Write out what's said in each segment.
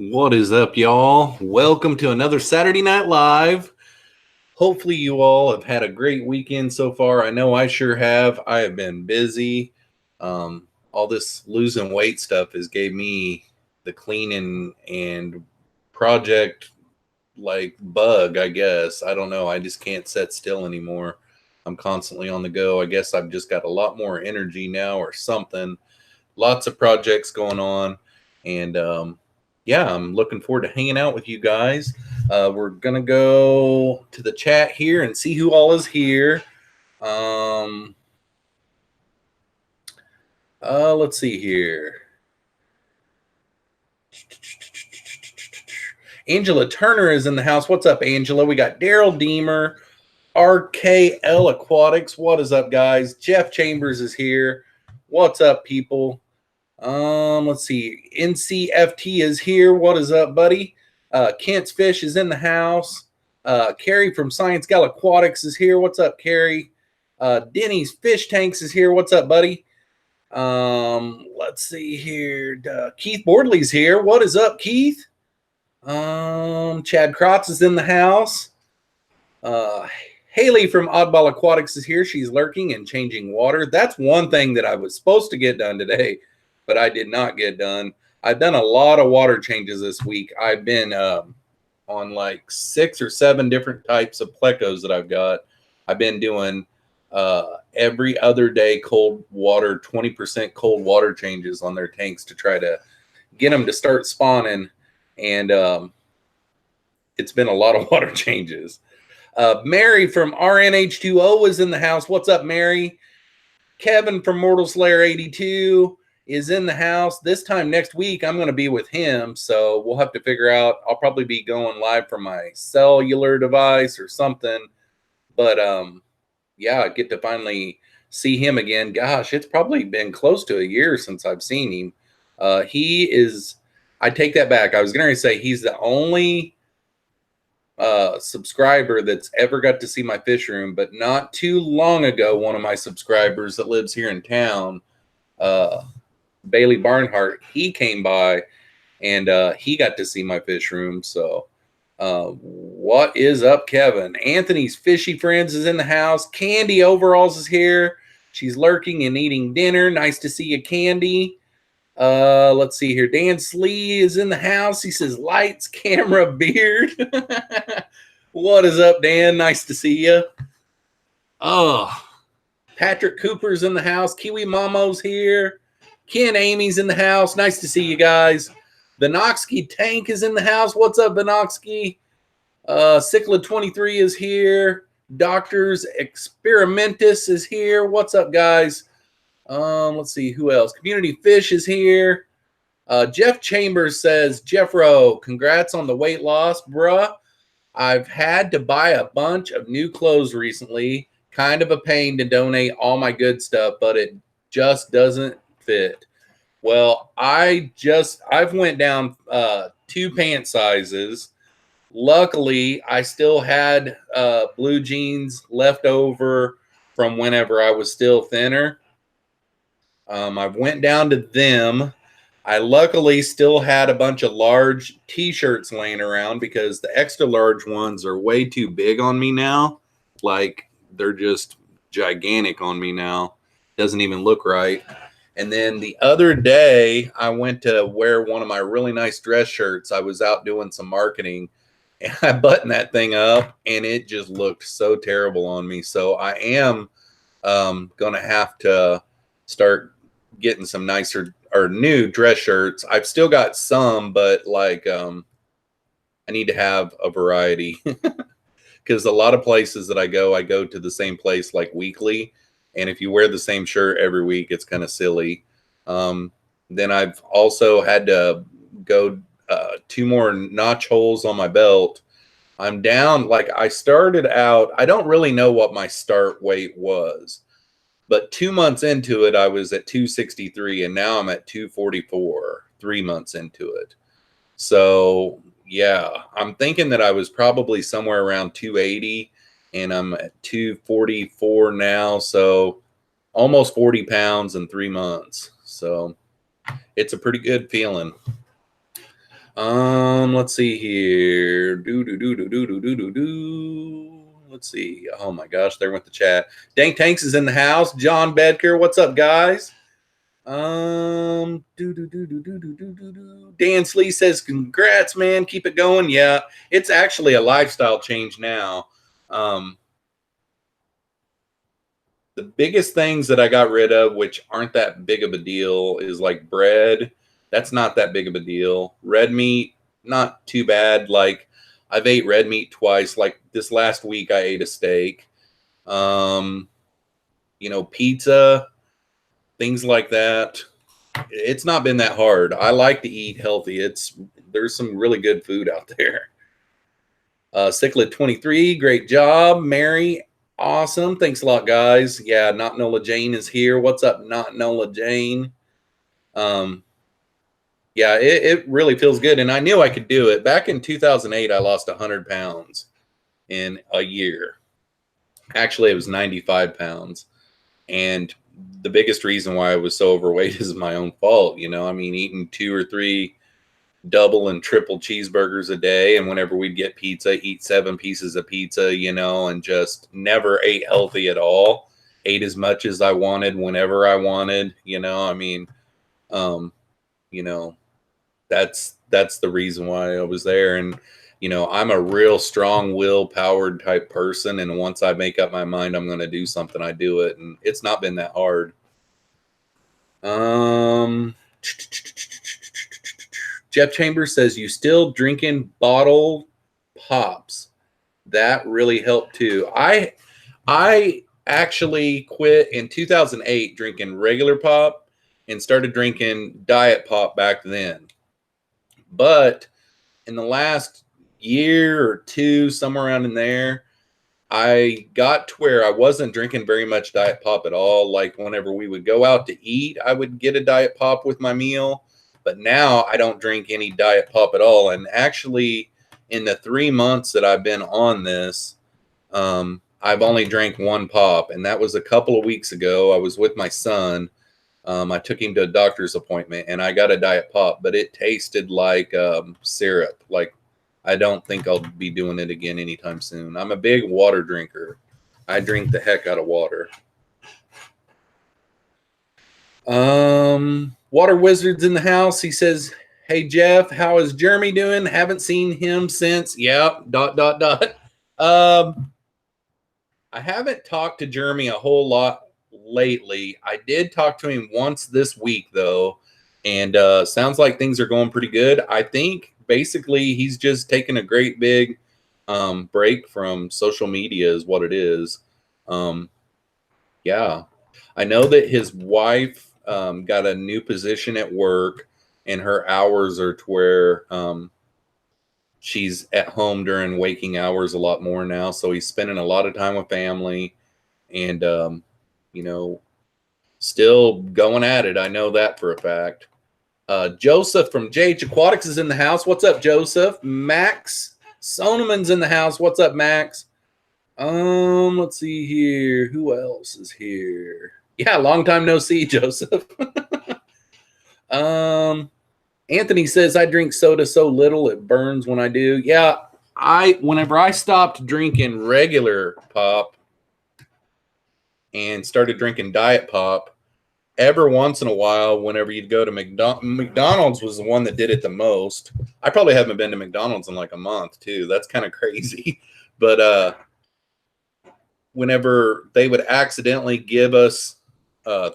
What is up, y'all? Welcome to another Saturday Night Live. Hopefully you all have had a great weekend so far. I know I sure have. I have been busy. All this losing weight stuff has gave me the cleaning and project like bug, I guess. I don't know. I just can't sit still anymore. I'm constantly on the go. I guess I've just got a lot more energy now or something. Lots of projects going on. And yeah, I'm looking forward to hanging out with you guys. We're going to go to the chat here and see who all is here. Let's see here. Angela Turner is in the house. What's up, Angela? We got Daryl Deemer, RKL Aquatics. What is up, guys? Jeff Chambers is here. What's up, people? Let's see. NCFT is here. What is up, buddy? Kent's Fish is in the house. Carrie from Science Gal Aquatics is here. What's up, Carrie? Denny's Fish Tanks is here. What's up, buddy? Let's see here. Keith Bordley's here. What is up, Keith? Chad Krotz is in the house. Haley from Oddball Aquatics is here. She's lurking and changing water. That's one thing that I was supposed to get done today, but I did not get done. I've done a lot of water changes this week. I've been on like 6 or 7 different types of Plecos that I've got. I've been doing every other day cold water, 20% cold water changes on their tanks to try to get them to start spawning. And it's been a lot of water changes. Mary from RNH2O is in the house. What's up, Mary? Kevin from Mortal Slayer 82 is in the house. This time next week, I'm going to be with him, so we'll have to figure out. I'll probably be going live from my cellular device or something. But, yeah, I get to finally see him again. Gosh, it's probably been close to a year since I've seen him. He is – I take that back. I was going to say he's the only – subscriber that's ever got to see my fish room, but not too long ago, one of my subscribers that lives here in town, Bailey Barnhart, he came by and he got to see my fish room. So what is up, Kevin? Anthony's Fishy Friends is in the house. Candy Overalls is here. She's lurking and eating dinner. Nice to see you, Candy. Let's see here. Dan Slee is in the house. He says, lights, camera, beard. What is up, Dan? Nice to see you. Oh, Patrick Cooper's in the house. Kiwi Mamo's here. Ken Amy's in the house. Nice to see you guys. Benoxky Tank is in the house. What's up, Benoxky? Cichlid 23 is here. Doctors Experimentus is here. What's up, guys? Let's see who else. Community Fish is here. Jeff Chambers says, Jeffro, congrats on the weight loss, bruh. I've had to buy a bunch of new clothes recently. Kind of a pain to donate all my good stuff, but it just doesn't fit. Well, I've went down 2 pant sizes. Luckily, I still had blue jeans left over from whenever I was still thinner. I went down to them. I luckily still had a bunch of large t-shirts laying around because the extra large ones are way too big on me now. Like, they're just gigantic on me now. Doesn't even look right. And then the other day, I went to wear one of my really nice dress shirts. I was out doing some marketing, and I buttoned that thing up, and it just looked so terrible on me. So I am going to have to start getting some nicer or new dress shirts. I've still got some, but like I need to have a variety because a lot of places that I go to the same place like weekly, and if you wear the same shirt every week, it's kind of silly. Then I've also had to go 2 more notch holes on my belt. I'm down. Like, I started out, I don't really know what my start weight was, but 2 months into it, I was at 263, and now I'm at 244, 3 months into it. So, yeah, I'm thinking that I was probably somewhere around 280, and I'm at 244 now, so almost 40 pounds in 3 months. So it's a pretty good feeling. Let's see here. Let's see. Oh my gosh, there went the chat. Dank Tanks is in the house. John Bedker, what's up, guys? Dan Slee says, congrats, man. Keep it going. Yeah, it's actually a lifestyle change now. The biggest things that I got rid of, which aren't that big of a deal, is like bread. That's not that big of a deal. Red meat, not too bad. Like I've ate red meat twice. Like this last week, I ate a steak. Pizza, things like that. It's not been that hard. I like to eat healthy. There's some really good food out there. Cichlid 23, great job. Mary, awesome. Thanks a lot, guys. Yeah, Not Nola Jane is here. What's up, Not Nola Jane? Yeah, it really feels good. And I knew I could do it. Back in 2008, I lost 100 pounds in a year. Actually, it was 95 pounds. And the biggest reason why I was so overweight is my own fault. I mean, eating 2 or 3 double and triple cheeseburgers a day, and whenever we'd get pizza, eat 7 pieces of pizza, and just never ate healthy at all. Ate as much as I wanted whenever I wanted. I mean, that's the reason why I was there. And I'm a real strong will powered type person, and once I make up my mind I'm going to do something, I do it, and it's not been that hard. Jeff Chambers says, you still drinking bottle pops? That really helped too. I actually quit in 2008 drinking regular pop and started drinking diet pop back then. But in the last year or two, somewhere around in there, I got to where I wasn't drinking very much diet pop at all. Like whenever we would go out to eat, I would get a diet pop with my meal. But now I don't drink any diet pop at all. And actually, in the 3 months that I've been on this, I've only drank 1 pop. And that was a couple of weeks ago. I was with my son. I took him to a doctor's appointment and I got a diet pop, but it tasted like syrup. Like, I don't think I'll be doing it again anytime soon. I'm a big water drinker. I drink the heck out of water. Water Wizard's in the house. He says, hey, Jeff, how is Jeremy doing? Haven't seen him since. Yep. ... I haven't talked to Jeremy a whole lot lately. I did talk to him once this week, though, and sounds like things are going pretty good. I think basically he's just taking a great big break from social media is what it is. Yeah. I know that his wife got a new position at work, and her hours are to where she's at home during waking hours a lot more now. So he's spending a lot of time with family and, still going at it. I know that for a fact. Joseph from JH Aquatics is in the house. What's up, Joseph? Max Soneman's in the house. What's up, Max? Let's see here. Who else is here? Yeah, long time no see, Joseph. Anthony says, I drink soda so little it burns when I do. Yeah, whenever I stopped drinking regular pop and started drinking diet pop, every once in a while, whenever you'd go to McDonald's was the one that did it the most. I probably haven't been to McDonald's in like a month too. That's kind of crazy. But whenever they would accidentally give us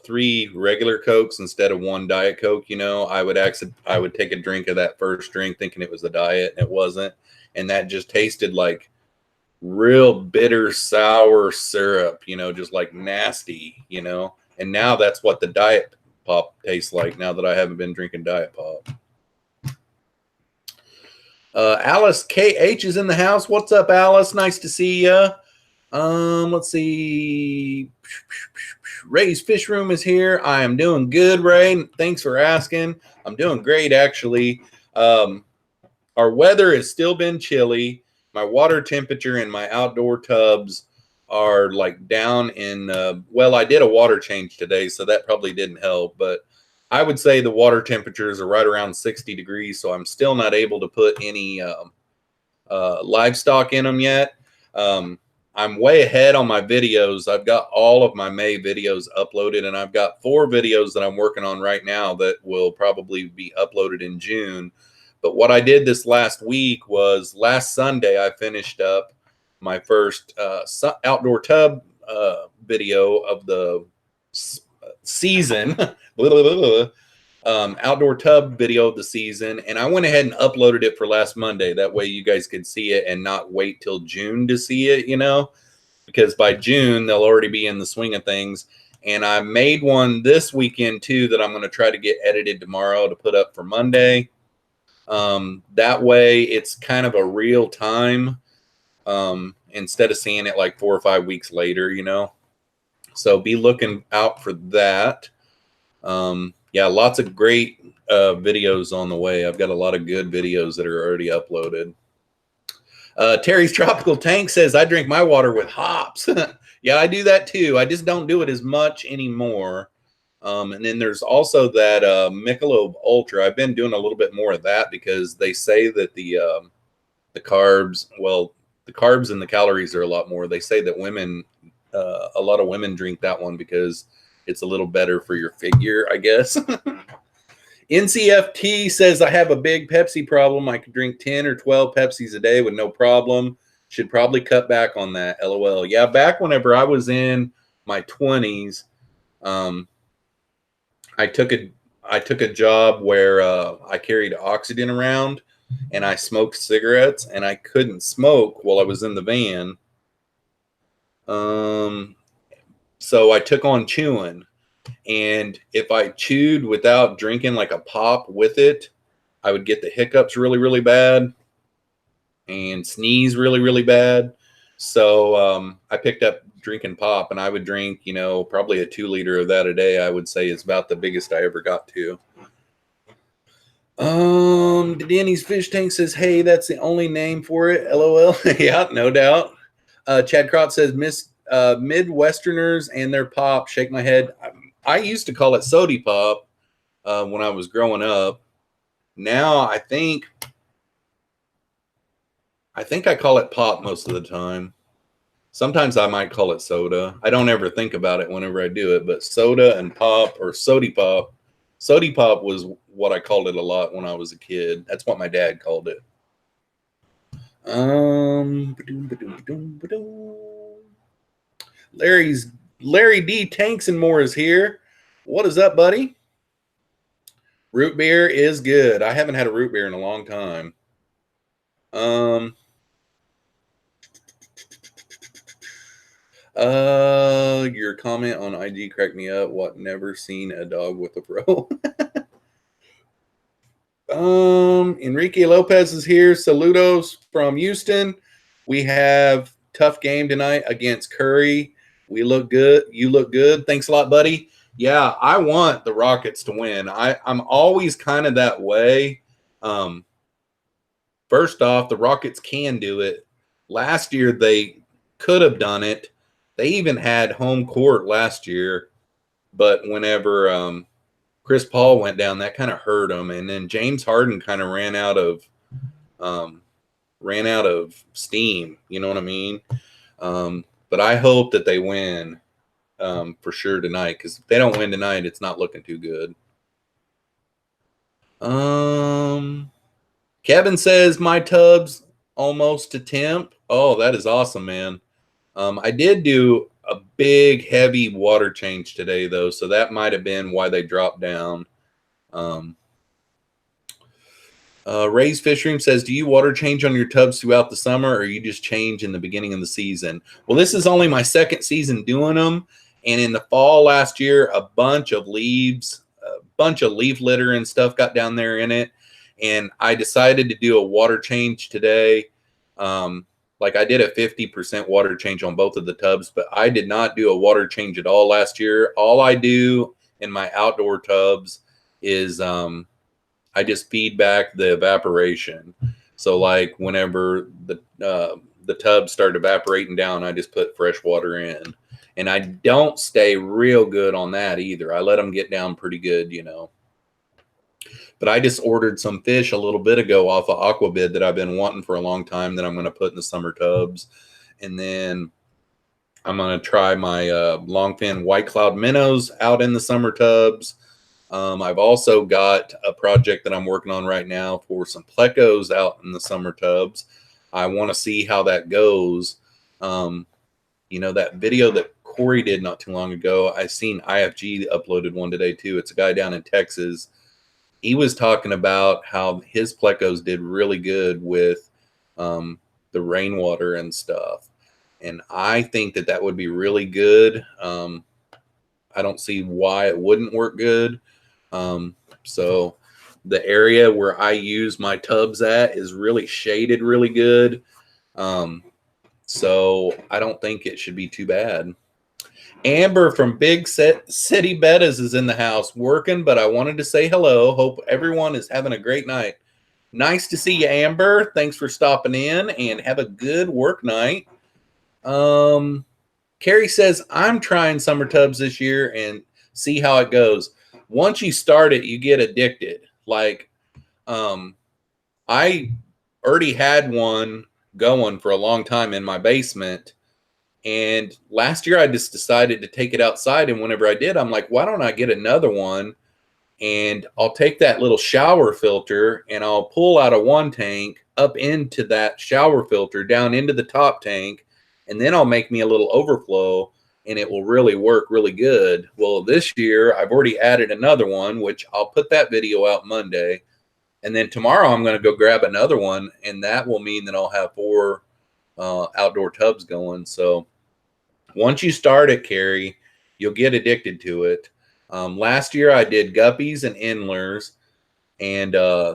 3 regular Cokes instead of 1 Diet Coke, I would take a drink of that first drink thinking it was a diet, and it wasn't. And that just tasted like real bitter, sour syrup, just like nasty, And now that's what the diet pop tastes like now that I haven't been drinking diet pop. Alice KH is in the house. What's up, Alice? Nice to see you. Let's see. Ray's Fish Room is here. I am doing good, Ray. Thanks for asking. I'm doing great, actually. Our weather has still been chilly. My water temperature in my outdoor tubs are like down in, well, I did a water change today, so that probably didn't help, but I would say the water temperatures are right around 60 degrees, so I'm still not able to put any livestock in them yet. I'm way ahead on my videos. I've got all of my May videos uploaded, and I've got 4 videos that I'm working on right now that will probably be uploaded in June. But what I did this last week was last Sunday, I finished up my first outdoor tub video of the season. Outdoor tub video of the season, and I went ahead and uploaded it for last Monday. That way you guys could see it and not wait till June to see it, you know, because by June they'll already be in the swing of things. And I made one this weekend too that I'm going to try to get edited tomorrow to put up for Monday. That way it's kind of a real time instead of seeing it like 4 or 5 weeks later, you know. So be looking out for that. Yeah, lots of great videos on the way. I've got a lot of good videos that are already uploaded. Terry's Tropical Tank says, I drink my water with hops. Yeah, I do that too. I just don't do it as much anymore. And then there's also that Michelob Ultra. I've been doing a little bit more of that because they say that the carbs, well, the carbs and the calories are a lot more. They say that women, a lot of women drink that one because it's a little better for your figure, I guess. NCFT says, I have a big Pepsi problem. I could drink 10 or 12 Pepsis a day with no problem. Should probably cut back on that. LOL. Yeah, back whenever I was in my 20s, I took a job where I carried oxygen around and I smoked cigarettes, and I couldn't smoke while I was in the van. So I took on chewing, and if I chewed without drinking like a pop with it, I would get the hiccups really, really bad and sneeze really, really bad. So I picked up drinking pop, and I would drink, you know, probably a 2-liter of that a day. I would say is about the biggest I ever got to. Danny's Fish Tank says, hey, that's the only name for it. LOL. Yeah, no doubt. Chad Crott says, Midwesterners and their pop. Shake my head. I used to call it Sody Pop when I was growing up. Now I think I call it pop most of the time. Sometimes I might call it soda. I don't ever think about it whenever I do it, but soda and pop or Sody Pop. Sody Pop was what I called it a lot when I was a kid. That's what my dad called it. Larry D. Tanks and More is here. What is up, buddy? Root beer is good. I haven't had a root beer in a long time. Your comment on IG cracked me up. What? Never seen a dog with a pro. Enrique Lopez is here. Saludos from Houston. We have tough game tonight against Curry. We look good. You look good. Thanks a lot, buddy. Yeah, I want the Rockets to win. I'm always kind of that way. First off, the Rockets can do it. Last year, they could have done it. They even had home court last year. But whenever Chris Paul went down, that kind of hurt them. And then James Harden kind of ran out of steam. You know what I mean? But I hope that they win for sure tonight, because if they don't win tonight, it's not looking too good. Kevin says my tub's almost to temp. Oh, that is awesome, man. I did do a big, heavy water change today, though, so that might have been why they dropped down. Ray's Fish Room says, do you water change on your tubs throughout the summer, or you just change in the beginning of the season? Well, this is only my second season doing them, and in the fall last year, a bunch of leaf litter and stuff got down there in it, and I decided to do a water change today. Like I did a 50% water change on both of the tubs, but I did not do a water change at all last year. All I do in my outdoor tubs is I just feed back the evaporation. So like whenever the tubs start evaporating down, I just put fresh water in. And I don't stay real good on that either. I let them get down pretty good, you know. But I just ordered some fish a little bit ago off of Aquabid that I've been wanting for a long time that I'm going to put in the summer tubs. And then I'm going to try my longfin white cloud minnows out in the summer tubs. I've also got a project that I'm working on right now for some plecos out in the summer tubs. I want to see how that goes. You know, that video that Corey did not too long ago, I seen IFG uploaded one today too. It's a guy down in Texas. He was talking about how his plecos did really good with the rainwater and stuff. And I think that that would be really good. I don't see why it wouldn't work good. So the area where I use my tubs at is really shaded really good. So I don't think it should be too bad. Amber from Big City Bettas is in the house working, but I wanted to say hello. Hope everyone is having a great night. Nice to see you, Amber. Thanks for stopping in, and have a good work night. Carrie says, I'm trying summer tubs this year and see how it goes. Once you start it, you get addicted. Like, I already had one going for a long time in my basement. And last year I just decided to take it outside. And whenever I did, I'm like, why don't I get another one? And I'll take that little shower filter and I'll pull out of one tank up into that shower filter down into the top tank. And then I'll make me a little overflow and it will really work really good. Well, this year I've already added another one, which I'll put that video out Monday. And then tomorrow I'm going to go grab another one. And that will mean that I'll have 4 outdoor tubs going. So once you start it, Carrie, you'll get addicted to it. Last year I did guppies and endlers, and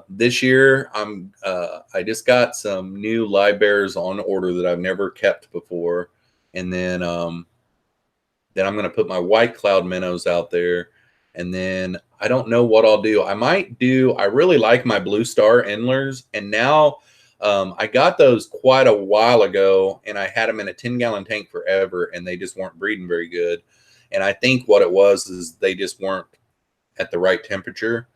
this year I just got some new live bears on order that I've never kept before, and then I'm going to put my white cloud minnows out there, and then I don't know what I'll do. I really like my blue star endlers, and now I got those quite a while ago, and I had them in a 10-gallon tank forever, and they just weren't breeding very good. And I think what it was is they just weren't at the right temperature,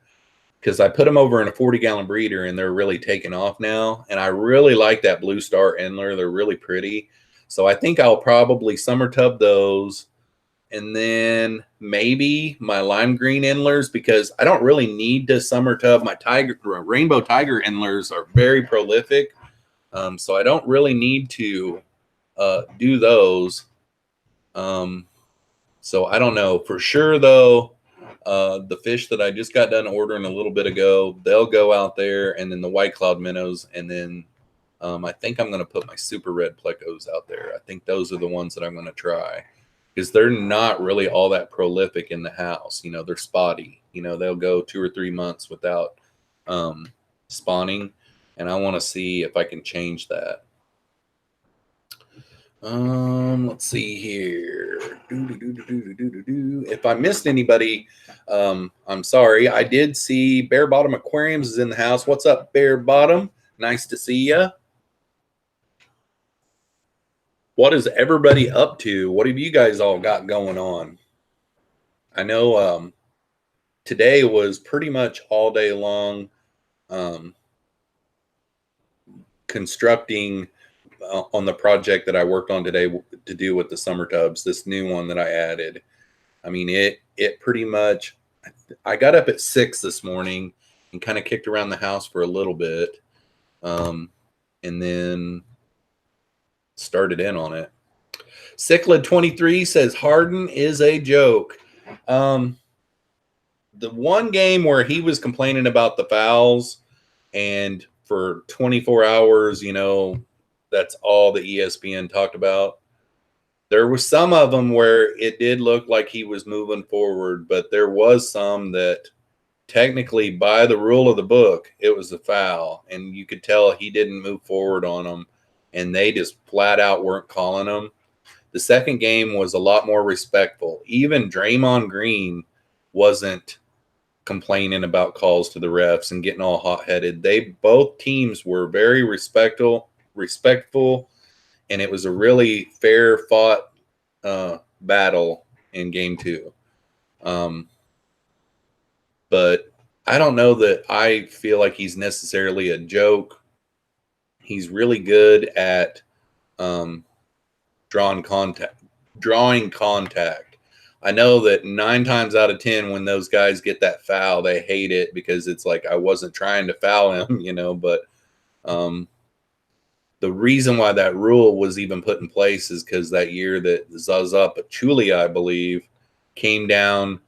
because I put them over in a 40-gallon breeder, and they're really taking off now. And I really like that blue star endler. They're really pretty. So I think I'll probably summer tub those, and then maybe my lime green endlers, because I don't really need to summer tub. My rainbow tiger endlers are very prolific, so I don't really need to do those. So I don't know for sure though. The fish that I just got done ordering a little bit ago, they'll go out there, and then the white cloud minnows, and then I think I'm going to put my super red plecos out there. I think those are the ones that I'm going to try, because they're not really all that prolific in the house. You know, they're spotty. You know, they'll go 2 or 3 months without spawning, and I want to see if I can change that. Let's see here. If I missed anybody, I'm sorry. I did see Bear Bottom Aquariums is in the house. What's up, Bear Bottom? Nice to see you. What is everybody up to? What have you guys all got going on? I know today was pretty much all day long constructing on the project that I worked on today to do with the summer tubs, this new one that I added. I mean, it pretty much, I got up at 6 this morning and kind of kicked around the house for a little bit, and then started in on it. Cichlid23 says Harden is a joke. The one game where he was complaining about the fouls, and for 24 hours, you know, that's all the ESPN talked about. There was some of them where it did look like he was moving forward, but there was some that technically, by the rule of the book, it was a foul, and you could tell he didn't move forward on them, and they just flat out weren't calling them. The second game was a lot more respectful. Even Draymond Green wasn't complaining about calls to the refs and getting all hot-headed. Both teams were very respectful, and it was a really fair fought battle in game 2. But I don't know that I feel like he's necessarily a joke. He's really good at um, drawing contact. Drawing contact. I know that 9 times out of 10, when those guys get that foul, they hate it because it's like I wasn't trying to foul him, you know. But the reason why that rule was even put in place is because that year that Zaza Pachulia, I believe, came down.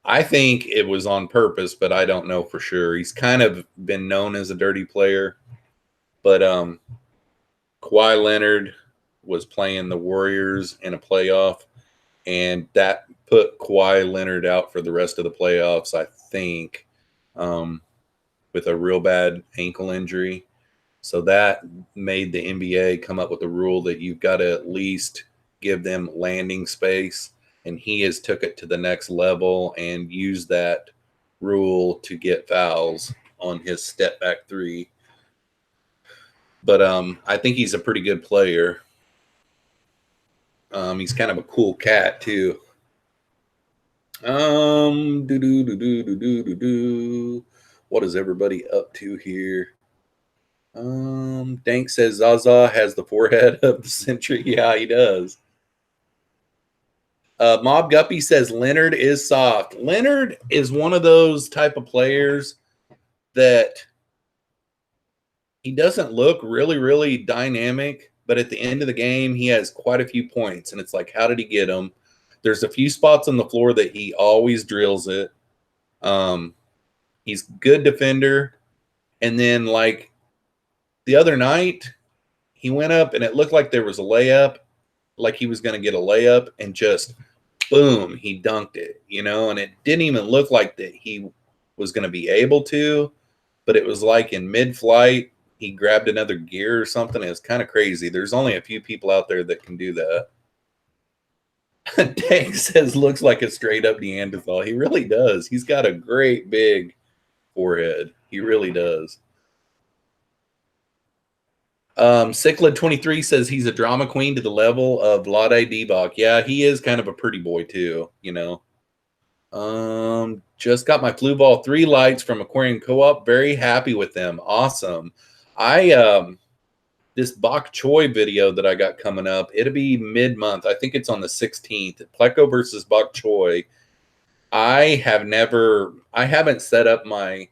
I think it was on purpose, but I don't know for sure. He's kind of been known as a dirty player, but Kawhi Leonard was playing the Warriors in a playoff, and that put Kawhi Leonard out for the rest of the playoffs, I think, with a real bad ankle injury. So that made the NBA come up with a rule that you've got to at least give them landing space. And he has took it to the next level and used that rule to get fouls on his step back three. But I think he's a pretty good player. He's kind of a cool cat too. What is everybody up to here? Dank says Zaza has the forehead of the century. Yeah, he does. Mob Guppy says Leonard is soft. Leonard is one of those type of players that he doesn't look really, really dynamic, but at the end of the game, he has quite a few points. And it's like, how did he get them? There's a few spots on the floor that he always drills it. He's good defender. And then like the other night, he went up and it looked like there was a layup, like he was going to get a layup, and just boom, he dunked it, you know, and it didn't even look like that he was going to be able to, but it was like in mid-flight, he grabbed another gear or something. It was kind of crazy. There's only a few people out there that can do that. Tank says looks like a straight up Neanderthal. He really does. He's got a great big forehead. He really does. Cichlid 23 says he's a drama queen to the level of Vlade Divac. Yeah, he is kind of a pretty boy too, you know. Just got my Flu Ball 3 lights from Aquarium Co-op. Very happy with them. Awesome. This Bok Choy video that I got coming up, it'll be mid-month. I think it's on the 16th. Pleco versus Bok Choy. I haven't set up my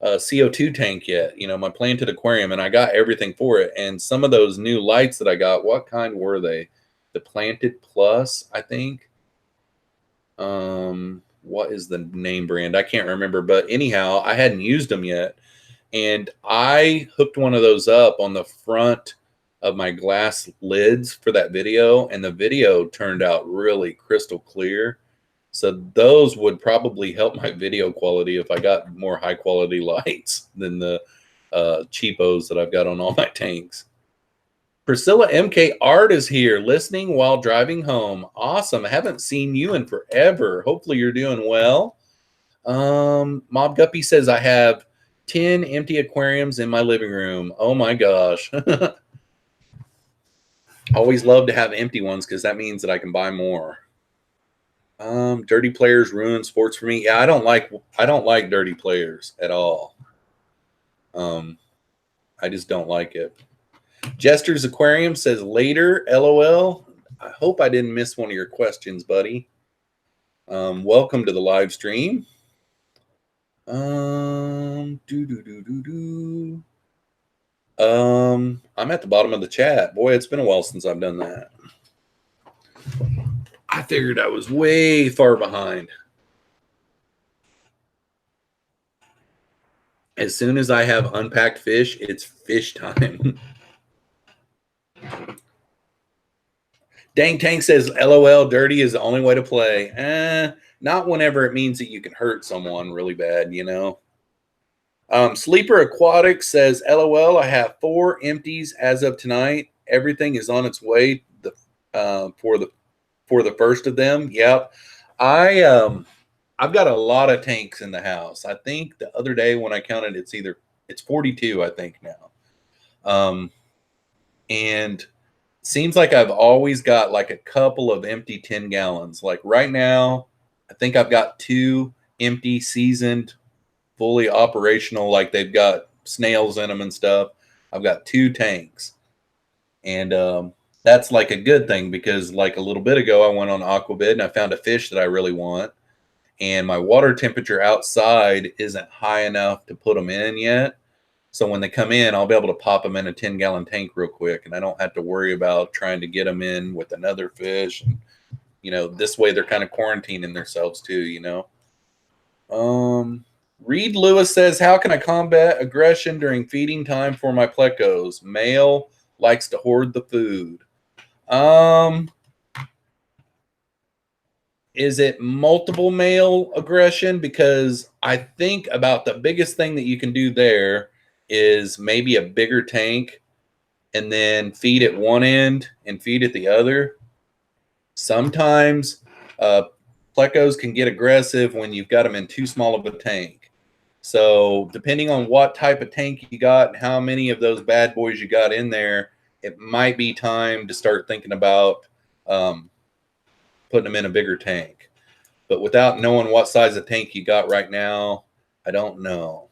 CO2 tank yet, you know, my planted aquarium, and I got everything for it. And some of those new lights that I got, what kind were they? The Planted Plus, I think. What is the name brand? I can't remember, but anyhow, I hadn't used them yet. And I hooked one of those up on the front of my glass lids for that video, and the video turned out really crystal clear. So those would probably help my video quality if I got more high quality lights than the cheapos that I've got on all my tanks. Priscilla MK Art is here listening while driving home. Awesome. I haven't seen you in forever. Hopefully you're doing well. Mob Guppy says I have 10 empty aquariums in my living room. Oh my gosh. Always love to have empty ones because that means that I can buy more. Dirty players ruin sports for me. Yeah, I don't like dirty players at all. I just don't like it. Jester's Aquarium says later, LOL. I hope I didn't miss one of your questions, buddy. Welcome to the live stream. I'm at the bottom of the chat. Boy, it's been a while since I've done that. I figured I was way far behind. As soon as I have unpacked fish, it's fish time. Dang Tank says, LOL, dirty is the only way to play. Not whenever it means that you can hurt someone really bad, you know. Sleeper Aquatic says, LOL, I have 4 empties as of tonight. Everything is on its way for the first of them. Yep. I've got a lot of tanks in the house. I think the other day when I counted, it's 42, I think now. And seems like I've always got like a couple of empty 10 gallons. Like right now, I think I've got 2 empty seasoned fully operational, like they've got snails in them and stuff. I've got 2 tanks. And that's like a good thing because like a little bit ago, I went on Aquabid and I found a fish that I really want. And my water temperature outside isn't high enough to put them in yet. So when they come in, I'll be able to pop them in a 10-gallon tank real quick. And I don't have to worry about trying to get them in with another fish. And, this way they're kind of quarantining themselves too. Reed Lewis says, how can I combat aggression during feeding time for my plecos? Male likes to hoard the food. Is it multiple male aggression? Because I think about the biggest thing that you can do there is maybe a bigger tank and then feed at one end and feed at the other. Sometimes plecos can get aggressive when you've got them in too small of a tank. So depending on what type of tank you got and how many of those bad boys you got in there, it might be time to start thinking about putting them in a bigger tank. But without knowing what size of tank you got right now, I don't know.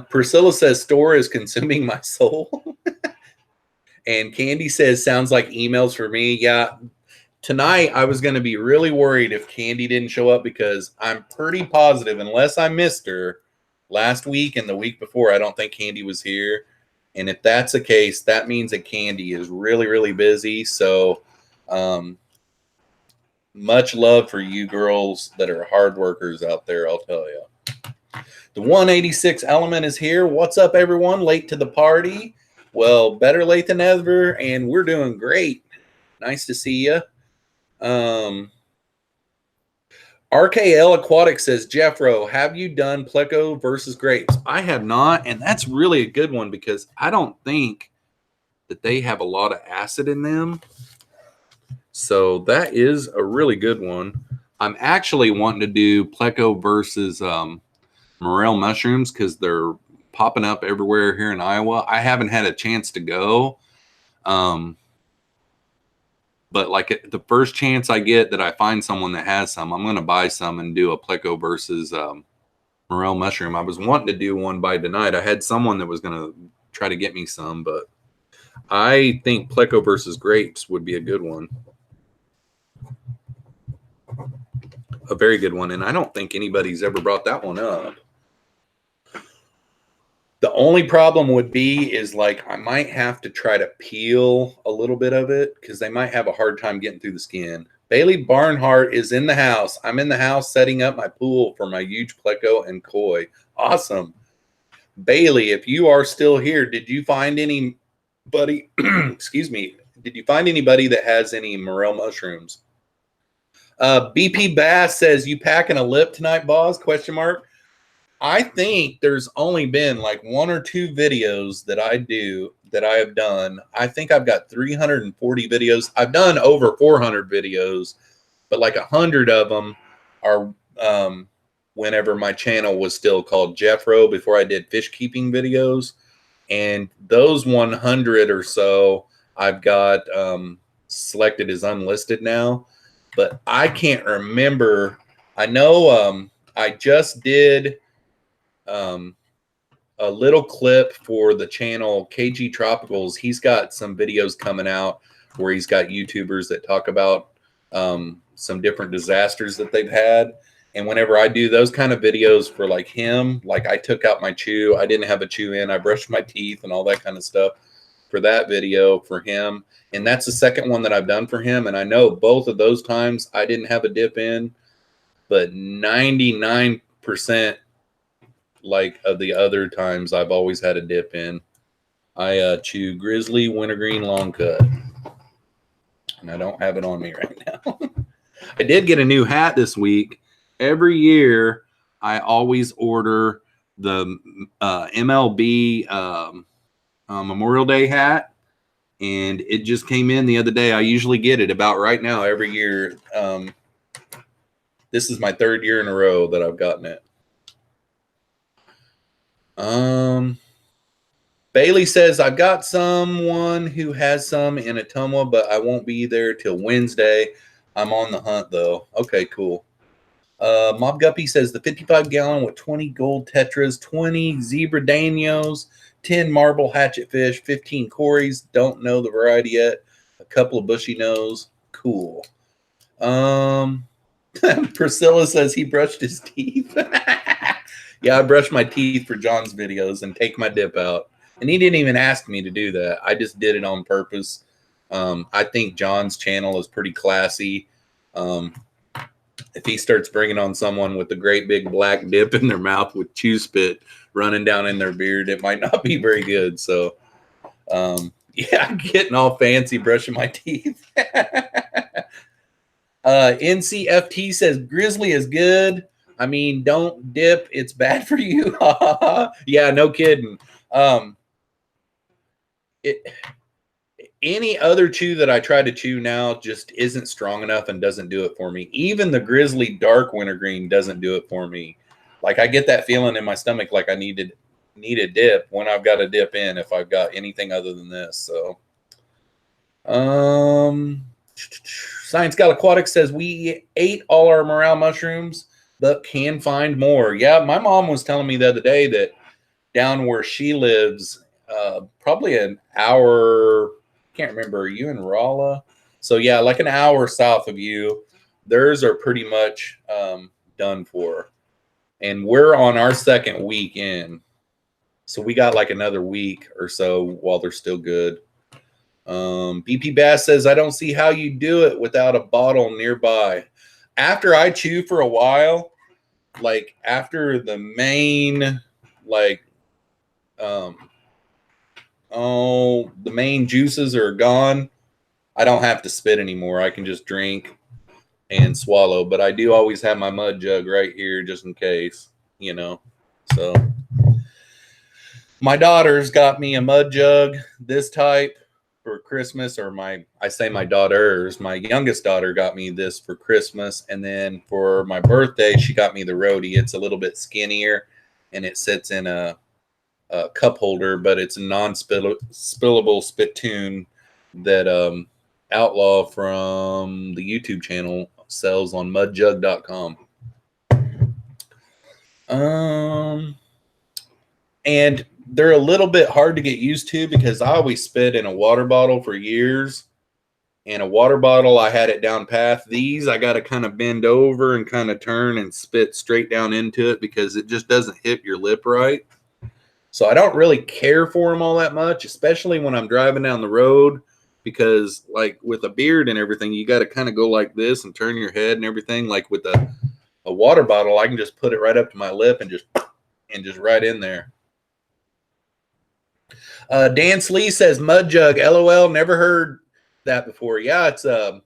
Priscilla says store is consuming my soul. And Candy says sounds like emails for me. Yeah. Tonight I was going to be really worried if Candy didn't show up because I'm pretty positive, unless I missed her last week and the week before, I don't think Candy was here. And if that's the case, that means that Candy is really, really busy. So much love for you girls that are hard workers out there, I'll tell you. The 186 element is here. What's up, everyone? Late to the party? Well, better late than never, and we're doing great. Nice to see you. RKL Aquatic says, Jeffro, have you done Pleco versus grapes? I have not, and that's really a good one because I don't think that they have a lot of acid in them. So that is a really good one. I'm actually wanting to do Pleco versus morel mushrooms because they're popping up everywhere here in Iowa. I haven't had a chance to go. But like the first chance I get that I find someone that has some, I'm going to buy some and do a Pleco versus morel mushroom. I was wanting to do one by tonight. I had someone that was going to try to get me some, but I think Pleco versus grapes would be a good one. A very good one. And I don't think anybody's ever brought that one up. The only problem would be is like I might have to try to peel a little bit of it because they might have a hard time getting through the skin. Bailey Barnhart is in the house. I'm in the house setting up my pool for my huge Pleco and koi. Awesome. Bailey, if you are still here, did you find anybody, excuse me, did you find anybody that has any morel mushrooms? BP Bass says, you packing a lip tonight, boss? Question mark. I think there's only been like 1 or 2 videos that I have done. I think I've got 340 videos. I've done over 400 videos, but like 100 of them are whenever my channel was still called Jeffro before I did fish keeping videos. And those 100 or so I've got selected as unlisted now, but I can't remember. I know I just did a little clip for the channel KG Tropicals. He's got some videos coming out where he's got YouTubers that talk about some different disasters that they've had. And whenever I do those kind of videos for like him, like I took out my chew, I didn't have a chew in, I brushed my teeth and all that kind of stuff for that video for him. And that's the second one that I've done for him. And I know both of those times I didn't have a dip in, but 99% like of the other times I've always had a dip in. I chew Grizzly Wintergreen Long Cut, and I don't have it on me right now. I did get a new hat this week. Every year I always order the MLB Memorial Day hat, and it just came in the other day. I usually get it about right now every year. This is my 3rd year in a row that I've gotten it. Bailey says, I've got someone who has some in Ottumwa, but I won't be there till Wednesday. I'm on the hunt, though. Okay, cool. Mob Guppy says, the 55-gallon with 20 gold tetras, 20 zebra danios, 10 marble hatchet fish, 15 cories. Don't know the variety yet. A couple of bushy nose. Cool. Priscilla says he brushed his teeth. Yeah, I brushed my teeth for John's videos and take my dip out. And he didn't even ask me to do that. I just did it on purpose. I think John's channel is pretty classy. If he starts bringing on someone with a great big black dip in their mouth with chew spit running down in their beard, it might not be very good. So, yeah, I'm getting all fancy brushing my teeth. NCFT says Grizzly is good. I mean, don't dip. It's bad for you. Yeah, no kidding. Any other chew that I try to chew now just isn't strong enough and doesn't do it for me. Even the Grizzly Dark Wintergreen doesn't do it for me. Like, I get that feeling in my stomach like I need a dip when I've got to dip in if I've got anything other than this. So, Science Gal Aquatic says we ate all our morale mushrooms, but can find more. Yeah, my mom was telling me the other day that down where she lives, probably an hour, can't remember, are you in Rolla? So yeah, like an hour south of you, theirs are pretty much done for. And we're on our second week in. So we got like another week or so while they're still good. BP Bass says, I don't see how you do it without a bottle nearby. After I chew for a while, like after the main, like, the main juices are gone, I don't have to spit anymore. I can just drink and swallow. But I do always have my mud jug right here just in case, you know. So my daughter's got me a mud jug, this type, for Christmas. Or my daughters, my youngest daughter got me this for Christmas. And then for my birthday, she got me the Roadie. It's a little bit skinnier and it sits in a cup holder, but it's a non-spillable spittoon that Outlaw from the YouTube channel sells on mudjug.com. And they're a little bit hard to get used to because I always spit in a water bottle for years. And a water bottle, I had it down path. These, I got to kind of bend over and kind of turn and spit straight down into it because it just doesn't hit your lip right. So I don't really care for them all that much, especially when I'm driving down the road, because like with a beard and everything, you got to kind of go like this and turn your head and everything. Like with a water bottle, I can just put it right up to my lip and just right in there. Dan Slee says mud jug. LOL. Never heard that before. Yeah, it's a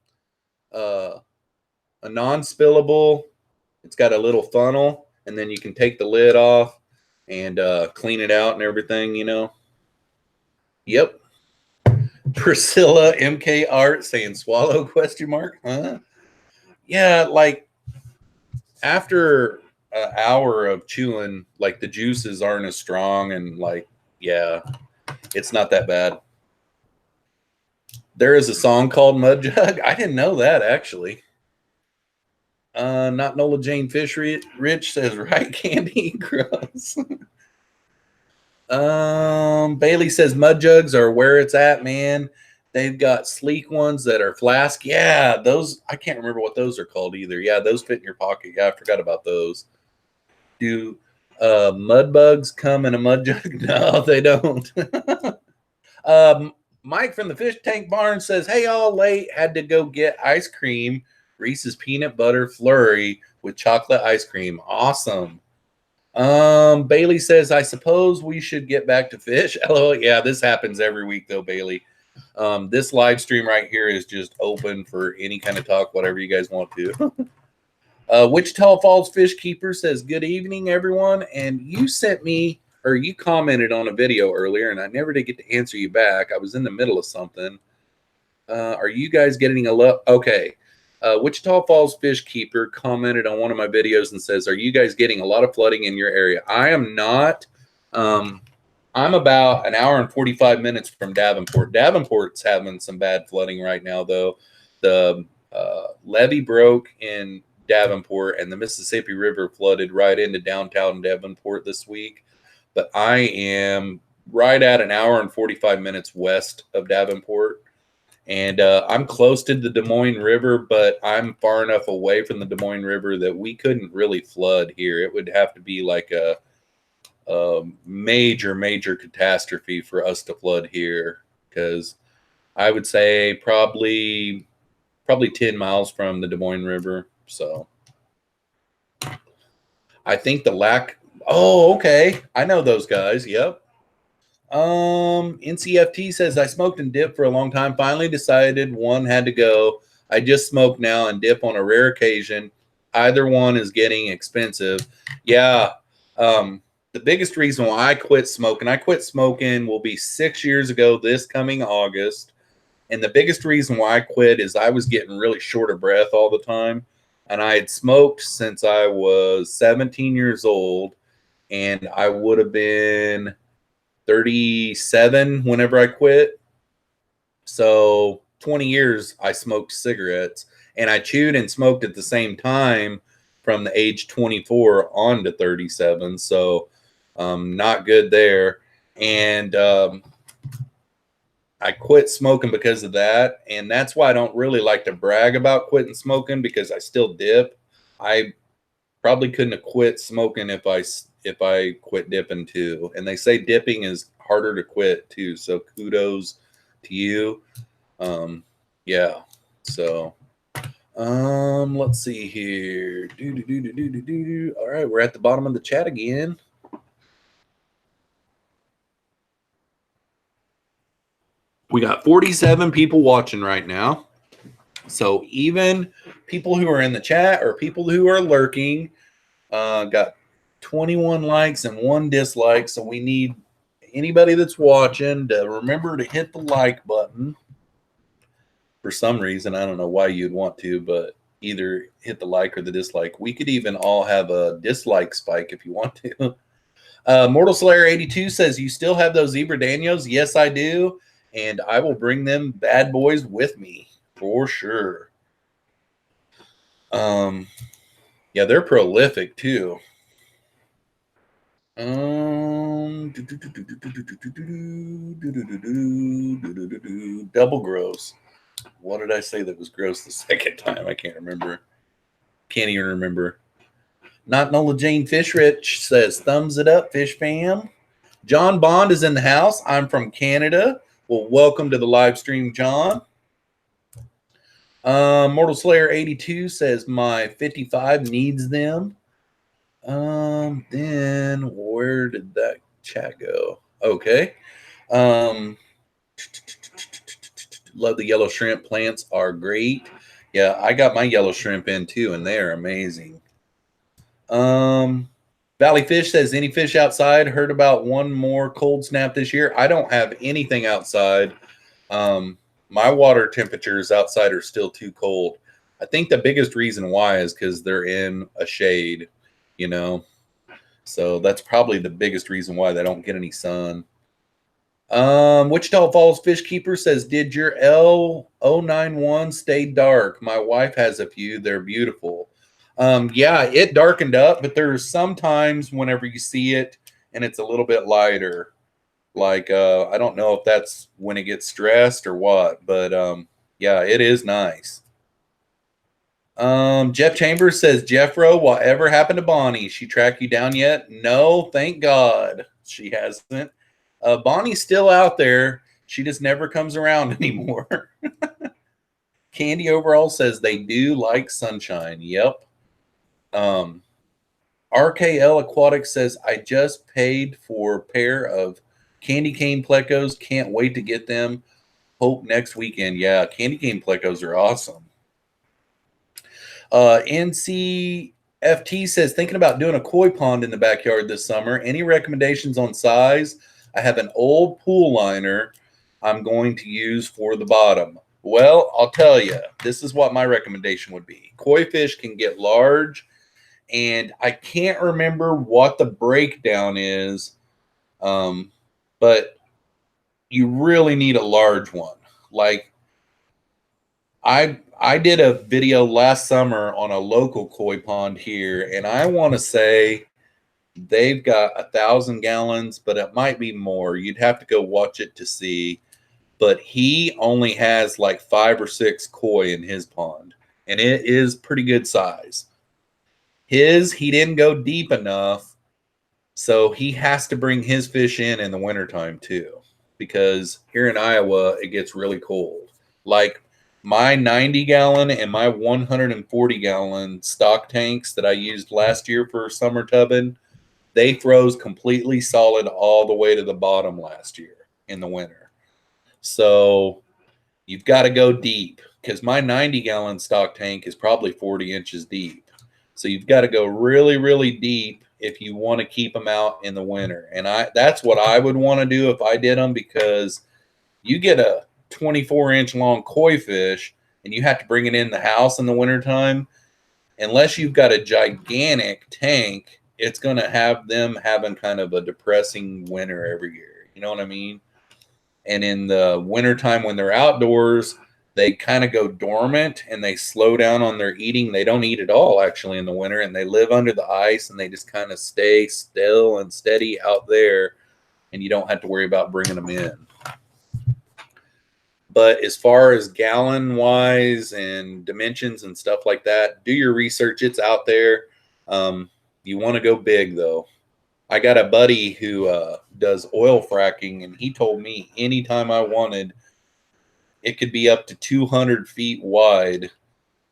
non-spillable. It's got a little funnel, and then you can take the lid off and clean it out and everything, you know. Yep. Priscilla MK Art saying swallow ? Huh? Yeah, like after an hour of chewing, like the juices aren't as strong, and like, yeah, it's not that bad. There is a song called Mud Jug. I didn't know that, actually. Not Nola Jane Fish Rich says, right, Candy? Gross. Bailey says mud jugs are where it's at, man. They've got sleek ones that are flask. Yeah, those, I can't remember what those are called either. Yeah, those fit in your pocket. Yeah, I forgot about those. Do mud bugs come in a mud jug? No, they don't. Mike from the Fish Tank Barn says, hey, all late. Had to go get ice cream. Reese's peanut butter flurry with chocolate ice cream. Awesome. Bailey says, I suppose we should get back to fish. Hello. Yeah, this happens every week though, Bailey. This live stream right here is just open for any kind of talk, whatever you guys want to. Wichita Falls Fish Keeper says, good evening, everyone. And you sent me, or you commented on a video earlier, and I never did get to answer you back. I was in the middle of something. Are you guys getting a look? Okay. Wichita Falls Fish Keeper commented on one of my videos and says, are you guys getting a lot of flooding in your area? I am not. I'm about an hour and 45 minutes from Davenport. Davenport's having some bad flooding right now, though. The levee broke in Davenport, and the Mississippi River flooded right into downtown Davenport this week. But I am right at an hour and 45 minutes west of Davenport. And I'm close to the Des Moines River, but I'm far enough away from the Des Moines River that we couldn't really flood here. It would have to be like a major catastrophe for us to flood here, because I would say probably 10 miles from the Des Moines River. So I think the lack. Oh, okay. I know those guys. Yep. NCFT says I smoked and dipped for a long time. Finally decided one had to go. I just smoke now and dip on a rare occasion. Either one is getting expensive. Yeah. The biggest reason why I quit smoking will be 6 years ago this coming August. And the biggest reason why I quit is I was getting really short of breath all the time. And I had smoked since I was 17 years old. And I would have been 37 whenever I quit. So 20 years I smoked cigarettes. And I chewed and smoked at the same time from the age 24 on to 37. So not good there. And I quit smoking because of that. And that's why I don't really like to brag about quitting smoking, because I still dip. I probably couldn't have quit smoking if I quit dipping too. And they say dipping is harder to quit too. So kudos to you. Yeah. So let's see here. All right, we're at the bottom of the chat again. We got 47 people watching right now. So even people who are in the chat or people who are lurking got 21 likes and 1 dislike. So we need anybody that's watching to remember to hit the like button. For some reason, I don't know why you'd want to, but either hit the like or the dislike. We could even all have a dislike spike if you want to. Mortal Slayer 82 says, you still have those Zebra Daniels? Yes, I do. And I will bring them bad boys with me for sure. Yeah, they're prolific too. Double gross. What did I say that was gross the second time? I can't remember. Can't even remember. Not Nola Jane Fishrich says, thumbs it up, Fish fam. John Bond is in the house. I'm from Canada. Well, welcome to the live stream, John. Mortal Slayer 82 says, my 55 needs them. Then where did that chat go? Okay. Love the yellow shrimp. Plants are great. Yeah, I got my yellow shrimp in too, and they are amazing. Valley Fish says, any fish outside? Heard about one more cold snap this year. I don't have anything outside. My water temperatures outside are still too cold. I think the biggest reason why is because they're in a shade, you know. So that's probably the biggest reason why they don't get any sun. Wichita Falls Fish Keeper says, did your L091 stay dark? My wife has a few. They're beautiful. Yeah, it darkened up, but there's sometimes whenever you see it and it's a little bit lighter. Like, I don't know if that's when it gets stressed or what, but yeah, it is nice. Jeff Chambers says, Jeffro, whatever happened to Bonnie? She track you down yet? No, thank God she hasn't. Bonnie's still out there. She just never comes around anymore. Candy Overall says they do like sunshine. Yep. RKL Aquatic says, I just paid for a pair of candy cane plecos. Can't wait to get them. Hope next weekend. Yeah, candy cane plecos are awesome. NCFT says, thinking about doing a koi pond in the backyard this summer. Any recommendations on size? I have an old pool liner I'm going to use for the bottom. Well, I'll tell you, this is what my recommendation would be. Koi fish can get large, and I can't remember what the breakdown is. but you really need a large one. Like I did a video last summer on a local koi pond here, and I want to say they've got 1,000 gallons, but it might be more. You'd have to go watch it to see. But he only has like 5 or 6 koi in his pond, and it is pretty good size. He didn't go deep enough, so he has to bring his fish in the wintertime too, because here in Iowa, it gets really cold. Like my 90 gallon and my 140 gallon stock tanks that I used last year for summer tubbing, they froze completely solid all the way to the bottom last year in the winter. So you've got to go deep, because my 90 gallon stock tank is probably 40 inches deep. So you've got to go really, really deep if you want to keep them out in the winter. And that's what I would want to do if I did them, because you get a 24-inch long koi fish and you have to bring it in the house in the wintertime. Unless you've got a gigantic tank, it's going to have them having kind of a depressing winter every year. You know what I mean? And in the wintertime when they're outdoors, they kind of go dormant and they slow down on their eating. They don't eat at all actually in the winter, and they live under the ice and they just kind of stay still and steady out there, and you don't have to worry about bringing them in. But as far as gallon wise and dimensions and stuff like that, do your research. It's out there. You want to go big though. I got a buddy who does oil fracking, and he told me anytime I wanted, it could be up to 200 feet wide.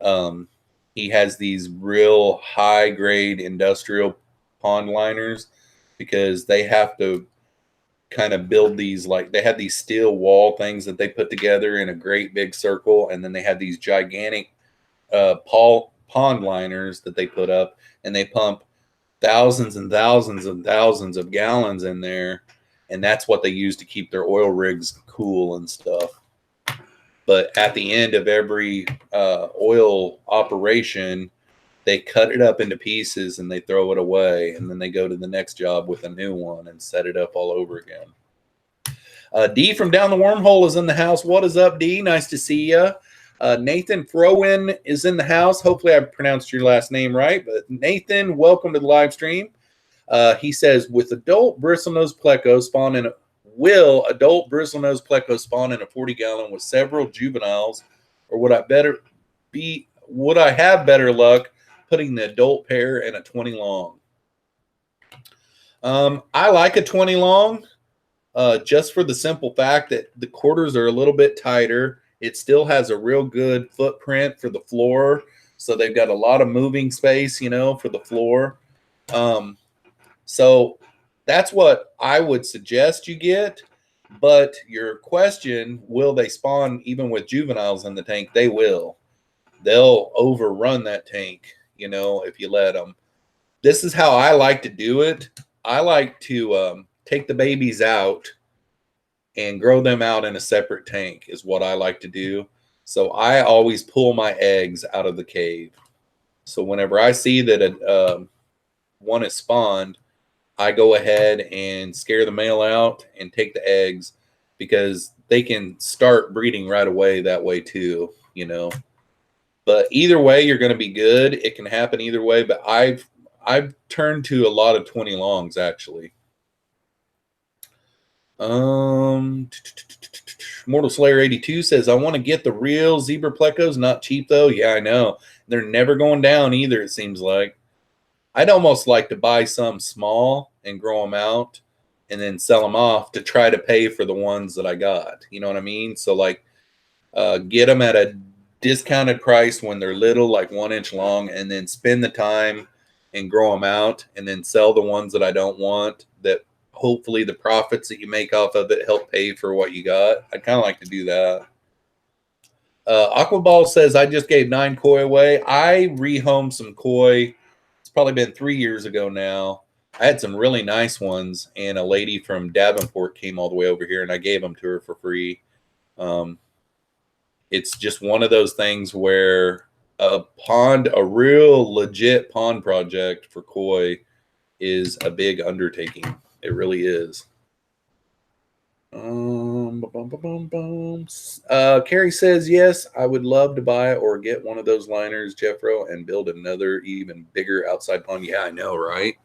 He has these real high grade industrial pond liners, because they have to kind of build these, like they have these steel wall things that they put together in a great big circle, and then they have these gigantic pond liners that they put up, and they pump thousands and thousands and thousands of gallons in there, and that's what they use to keep their oil rigs cool and stuff. But at the end of every oil operation, they cut it up into pieces and they throw it away, and then they go to the next job with a new one and set it up all over again. D from Down the Wormhole is in the house. What is up, D? Nice to see you. Nathan Frowen is in the house. Hopefully I pronounced your last name right. But Nathan, welcome to the live stream. He says, will adult bristlenose pleco spawn in a 40-gallon with several juveniles, or would I have better luck putting the adult pair in a 20 long? I like a 20 long, just for the simple fact that the quarters are a little bit tighter. It still has a real good footprint for the floor, so they've got a lot of moving space, for the floor. So that's what I would suggest you get. But your question, will they spawn even with juveniles in the tank? They will. They'll overrun that tank, if you let them. This is how I like to do it. I like to take the babies out and grow them out in a separate tank is what I like to do. So I always pull my eggs out of the cave. So whenever I see that one is spawned, I go ahead and scare the male out and take the eggs, because they can start breeding right away that way too, But either way, you're going to be good. It can happen either way, but I've turned to a lot of 20 longs actually. Mortal Slayer 82 says, I want to get the real zebra plecos, not cheap though. Yeah, I know. They're never going down either, it seems like. I'd almost like to buy some small and grow them out and then sell them off to try to pay for the ones that I got. You know what I mean? So like get them at a discounted price when they're little, like 1 inch long, and then spend the time and grow them out, and then sell the ones that I don't want, that hopefully the profits that you make off of it help pay for what you got. I'd kind of like to do that. Aquaball says, I just gave 9 koi away. I rehomed some koi. It's probably been 3 years ago now. I had some really nice ones, and a lady from Davenport came all the way over here, and I gave them to her for free. It's just one of those things where a real legit pond project for koi is a big undertaking. It really is. Carrie says, yes, I would love to buy or get one of those liners, Jeffro, and build another even bigger outside pond. Yeah, I know, right?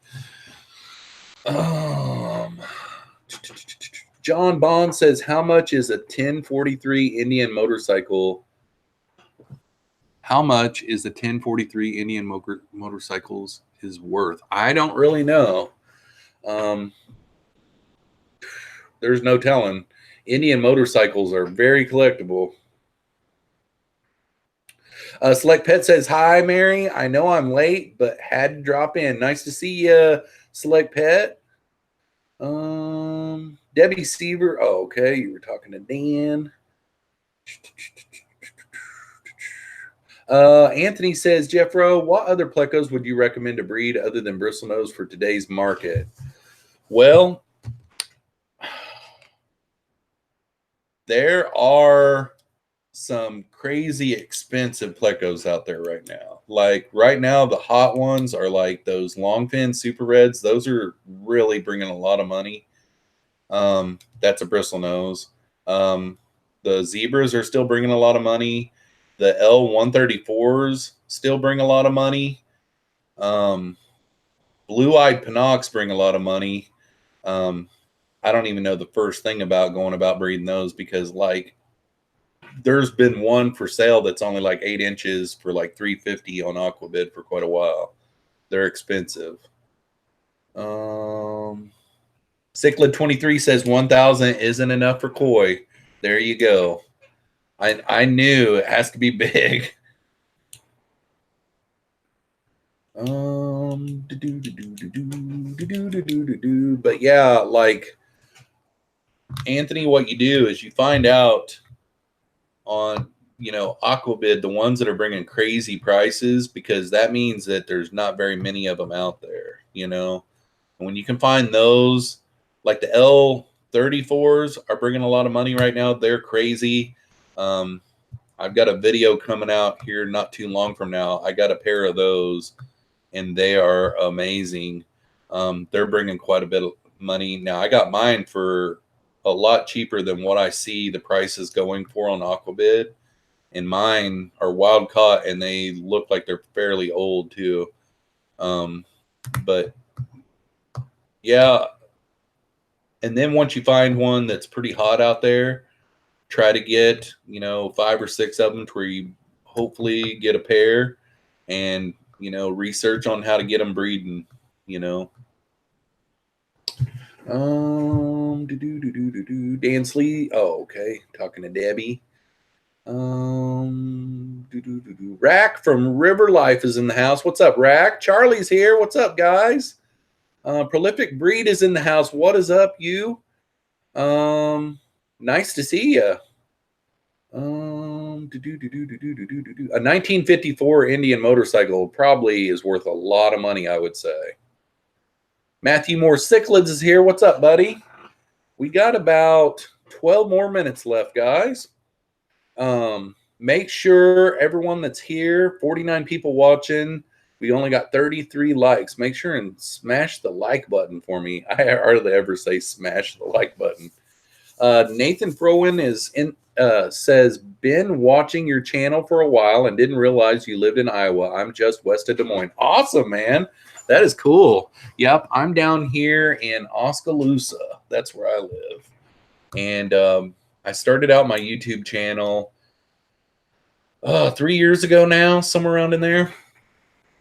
John Bond says, how much is a 1043 Indian motorcycle? How much is the 1043 Indian motorcycles is worth? I don't really know. There's no telling. Indian motorcycles are very collectible. Select Pet says, hi, Mary. I know I'm late, but had to drop in. Nice to see you, Select Pet. Debbie Seaver. Oh, okay. You were talking to Dan. Anthony says, Jeffro, what other plecos would you recommend to breed other than bristlenose for today's market? Well, there are some crazy expensive plecos out there right now. Like right now, the hot ones are like those longfin super reds. Those are really bringing a lot of money. That's a bristlenose. The zebras are still bringing a lot of money. The L134s still bring a lot of money. Blue-eyed Pinocs bring a lot of money. I don't even know the first thing about going about breeding those because like there's been one for sale that's only like 8 inches for like $350 on Aquabid for quite a while. They're expensive. Cichlid 23 says 1,000 isn't enough for koi. There you go. I knew it has to be big. But yeah, like Anthony, what you do is you find out on Aquabid the ones that are bringing crazy prices because that means that there's not very many of them out there. And when you can find those, like the L34s are bringing a lot of money right now. They're crazy. I've got a video coming out here not too long from now. I got a pair of those, and they are amazing. They're bringing quite a bit of money. Now, I got mine for a lot cheaper than what I see the prices going for on Aquabid. And mine are wild caught, and they look like they're fairly old, too. But, yeah. And then once you find one that's pretty hot out there, try to get 5 or 6 of them to where you hopefully get a pair and research on how to get them breeding. Dan Slee. Oh, okay. Talking to Debbie. Rack from River Life is in the house. What's up, Rack? Charlie's here. What's up, guys? Prolific Breed is in the house. What is up, you? Nice to see you. A 1954 Indian motorcycle probably is worth a lot of money, I would say. Matthew Moore Cichlids is here. What's up, buddy? We got about 12 more minutes left, guys. Make sure everyone that's here, 49 people watching, we only got 33 likes. Make sure and smash the like button for me. I hardly ever say smash the like button. Nathan Frowen says, been watching your channel for a while and didn't realize you lived in Iowa. I'm just west of Des Moines. Awesome, man. That is cool. Yep, I'm down here in Oskaloosa. That's where I live. And I started out my YouTube channel 3 years ago now, somewhere around in there.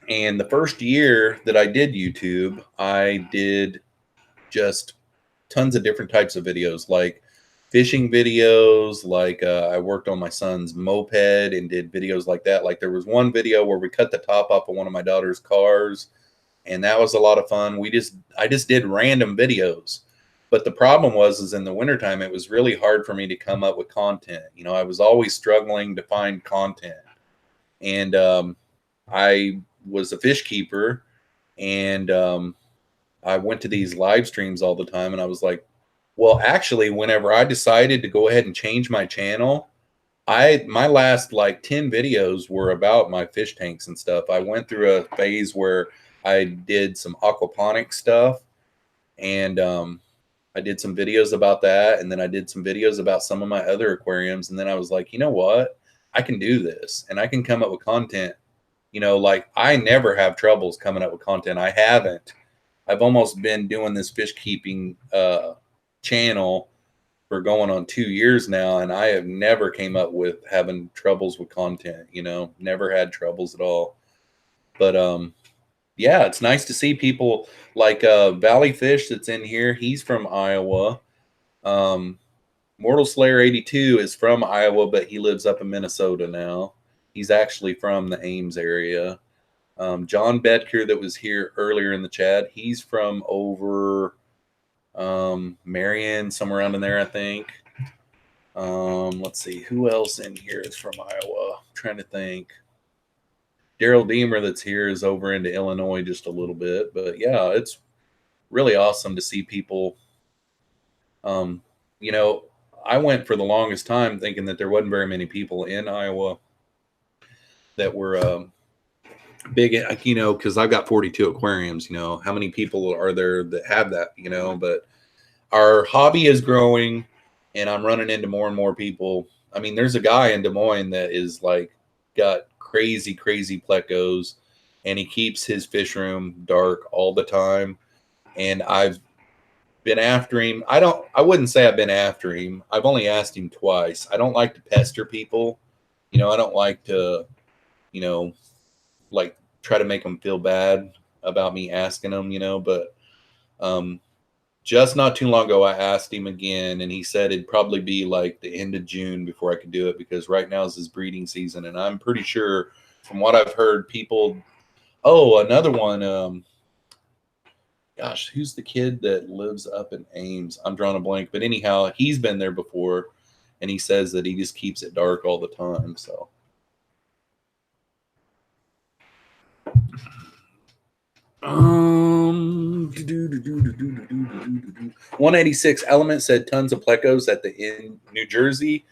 And the first year that I did YouTube, I did just tons of different types of videos, like fishing videos, like I worked on my son's moped and did videos like that. Like there was one video where we cut the top off of one of my daughter's cars, and that was a lot of fun. I just did random videos. But the problem is in the wintertime, it was really hard for me to come up with content. I was always struggling to find content. And I was a fish keeper, and I went to these live streams all the time, and I was like, well, actually, whenever I decided to go ahead and change my channel, my last like 10 videos were about my fish tanks and stuff. I went through a phase where I did some aquaponic stuff, and I I did some videos about that, and then I did some videos about some of my other aquariums, and then I was like, you know what? I can do this, and I can come up with content. You know, like I never have troubles coming up with content. I haven't. I've almost been doing this fish keeping channel for going on 2 years now, and I have never came up with having troubles with content. You know, never had troubles at all. But yeah, it's nice to see people like Valley Fish that's in here. He's from Iowa. Mortal Slayer 82 is from Iowa, but he lives up in Minnesota now. He's actually from the Ames area. John Bedker that was here earlier in the chat, he's from over Marion, somewhere around in there, I think. Let's see, who else in here is from Iowa? I'm trying to think. Daryl Deemer that's here is over into Illinois just a little bit. But yeah, it's really awesome to see people. You know, I went for the longest time thinking that there wasn't very many people in Iowa that were big, you know, because I've got 42 aquariums. You know, how many people are there that have that? You know, but our hobby is growing, and I'm running into more and more people. I mean, there's a guy in Des Moines that is like got crazy plecos, and he keeps his fish room dark all the time. And I've been after him. I wouldn't say I've been after him. I've only asked him twice. I don't like to pester people. You know, I don't like to, you know, like try to make them feel bad about me asking them, you know, but just not too long ago I asked him again, and he said it'd probably be like the end of June before I could do it, because right now is his breeding season, and I'm pretty sure from what I've heard people another one, gosh, who's the kid that lives up in Ames? I'm drawing a blank, but anyhow, he's been there before, and he says that he just keeps it dark all the time. So 186 Element said tons of plecos at the in New Jersey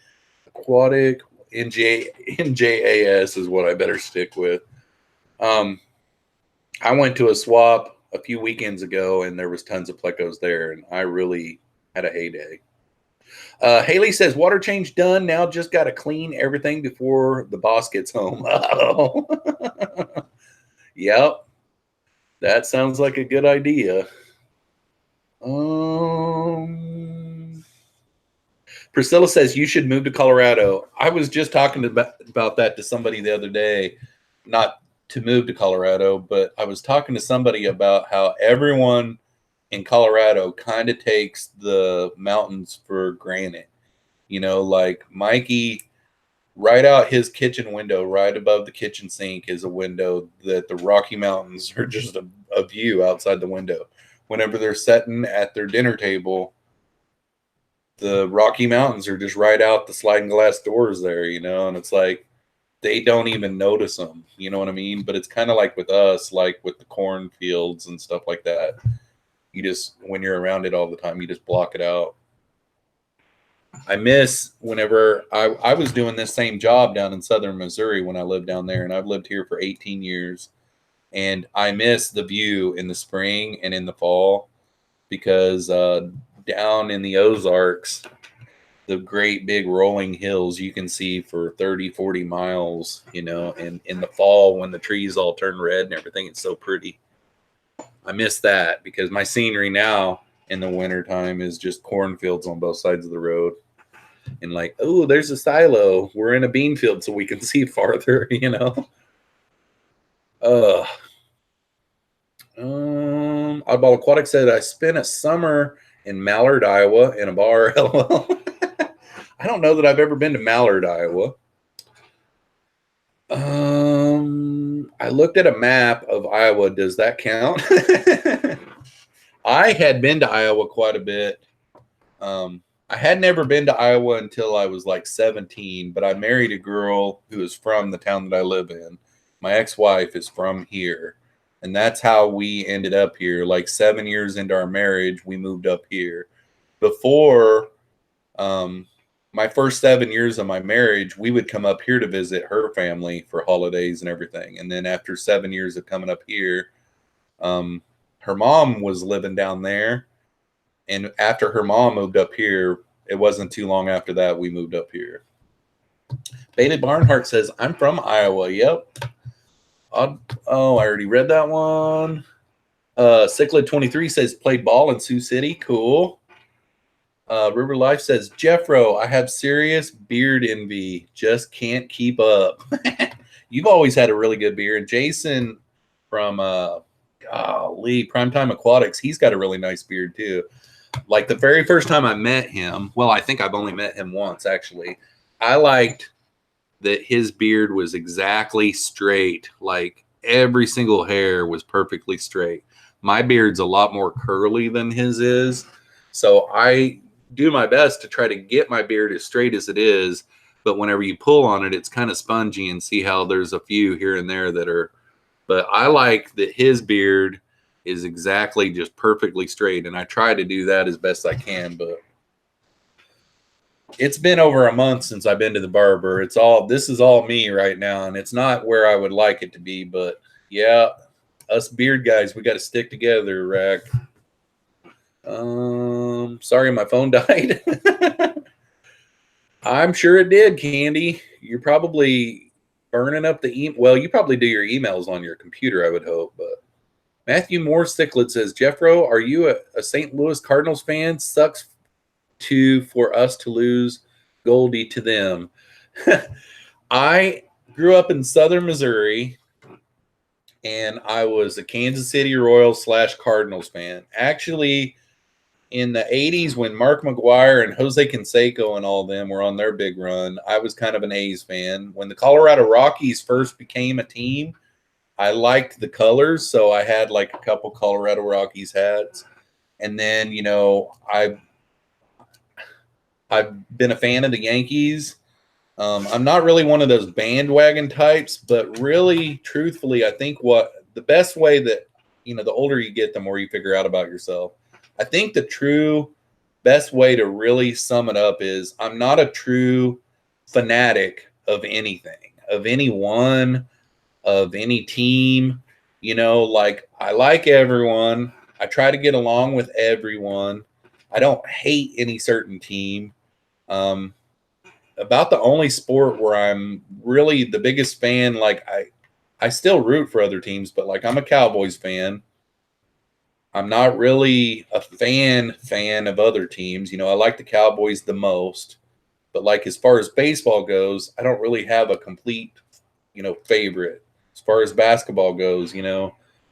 Aquatic NJAS is what I better stick with. I went to a swap a few weekends ago, and there was tons of plecos there, and I really had a heyday. Haley says water change done. Now just got to clean everything before the boss gets home. Oh. Yep. That sounds like a good idea. Priscilla says you should move to Colorado. I was just talking about that to somebody the other day, not to move to Colorado, but I was talking to somebody about how everyone in Colorado kind of takes the mountains for granted. You know, like Mikey, right out his kitchen window, right above the kitchen sink is a window that the Rocky Mountains are just a view outside the window. Whenever they're sitting at their dinner table, the Rocky Mountains are just right out the sliding glass doors there, you know, and it's like they don't even notice them, you know what I mean? But it's kind of like with us, like with the cornfields and stuff like that. You just, when you're around it all the time, you just block it out. I miss whenever I was doing this same job down in southern Missouri when I lived down there, and I've lived here for 18 years. And I miss the view in the spring and in the fall, because down in the Ozarks, the great big rolling hills you can see for 30, 40 miles, you know, and in the fall when the trees all turn red and everything, it's so pretty. I miss that, because my scenery now in the wintertime is just cornfields on both sides of the road. And like, oh, there's a silo. We're in a bean field so we can see farther, you know. Oddball Aquatic said, I spent a summer in Mallard, Iowa in a bar. LOL. I don't know that I've ever been to Mallard, Iowa. I looked at a map of Iowa. Does that count? I had been to Iowa quite a bit. I had never been to Iowa until I was like 17, but I married a girl who is from the town that I live in. My ex-wife is from here, and that's how we ended up here. Like 7 years into our marriage, we moved up here. Before my first 7 years of my marriage, we would come up here to visit her family for holidays and everything. And then after 7 years of coming up here, her mom was living down there. And after her mom moved up here, it wasn't too long after that we moved up here. Bailey Barnhart says, I'm from Iowa. Yep. I already read that one. Cichlid23 says, played ball in Sioux City. Cool. River Life says, Jeffro, I have serious beard envy. Just can't keep up. You've always had a really good beard. Jason from Primetime Aquatics, he's got a really nice beard too. Like the very first time I met him, well, I think I've only met him once actually. I liked that his beard was exactly straight. Like every single hair was perfectly straight. My beard's a lot more curly than his is. So I do my best to try to get my beard as straight as it is. But whenever you pull on it, it's kind of spongy, and see how there's a few here and there that are. But I like that his beard is exactly just perfectly straight. And I try to do that as best I can. But it's been over a month since I've been to the barber. This is all me right now. And it's not where I would like it to be. But yeah, us beard guys, we got to stick together, Rack. Sorry, my phone died. I'm sure it did, Candy. You're probably burning up the email. Well, you probably do your emails on your computer, I would hope. But Matthew Moore Sticklet says, Jeffro, are you a St. Louis Cardinals fan? Sucks for us to lose Goldie to them. I grew up in southern Missouri, and I was a Kansas City Royals / Cardinals fan. Actually, in the 80s, when Mark McGwire and Jose Canseco and all of them were on their big run, I was kind of an A's fan. When the Colorado Rockies first became a team, I liked the colors, so I had like a couple Colorado Rockies hats. And then, I've been a fan of the Yankees. I'm not really one of those bandwagon types, but really, truthfully, I think the best way that, the older you get, the more you figure out about yourself. I think the true best way to really sum it up is I'm not a true fanatic of anything, of anyone, of any team. Like I like everyone. I try to get along with everyone. I don't hate any certain team. About the only sport where I'm really the biggest fan, like I still root for other teams, but like I'm a Cowboys fan. I'm not really a fan of other teams. I like the Cowboys the most. But like as far as baseball goes, I don't really have a complete, favorite. As far as basketball goes,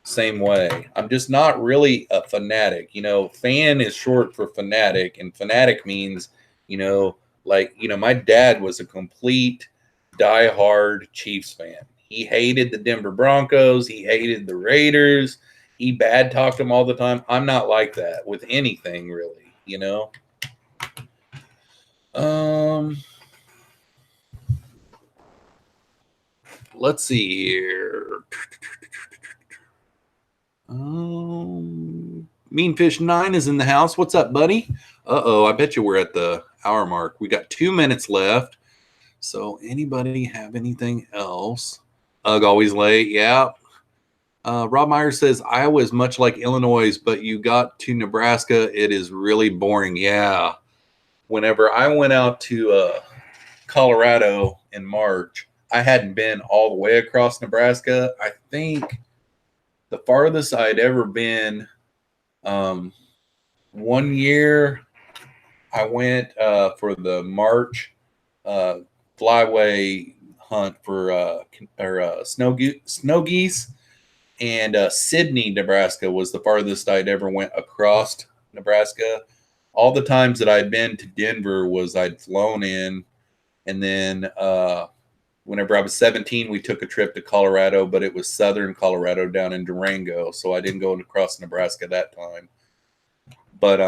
same way. I'm just not really a fanatic. Fan is short for fanatic, and fanatic means, my dad was a complete diehard Chiefs fan. He hated the Denver Broncos. He hated the Raiders. He bad talked them all the time. I'm not like that with anything, really, Let's see here. Mean Fish 9 is in the house. What's up, buddy? I bet you we're at the hour mark. We got 2 minutes left. So anybody have anything else? Ugh, always late. Yeah. Rob Meyer says, Iowa is much like Illinois, but you got to Nebraska, it is really boring. Yeah. Whenever I went out to Colorado in March, I hadn't been all the way across Nebraska. I think the farthest I'd ever been, 1 year, I went for the March flyway hunt for snow geese. And Sydney, Nebraska was the farthest I'd ever went across Nebraska. All the times that I'd been to Denver was I'd flown in. And then whenever I was 17, we took a trip to Colorado, but it was southern Colorado down in Durango. So I didn't go across Nebraska that time. But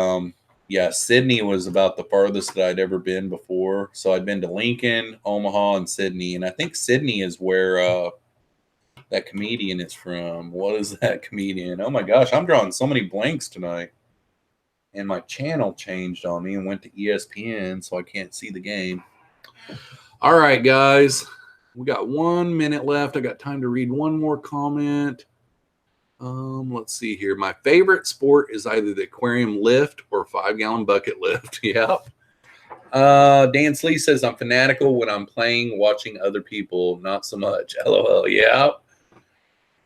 yeah, Sydney was about the farthest that I'd ever been before. So I'd been to Lincoln, Omaha, and Sydney. And I think Sydney is where that comedian is from. What is that comedian? Oh my gosh, I'm drawing so many blanks tonight. And my channel changed on me and went to ESPN, so I can't see the game. All right, guys. We got 1 minute left. I got time to read one more comment. Let's see here. My favorite sport is either the aquarium lift or 5-gallon bucket lift. Yep. Dan Slee says I'm fanatical when I'm playing, watching other people, not so much. LOL. Yeah.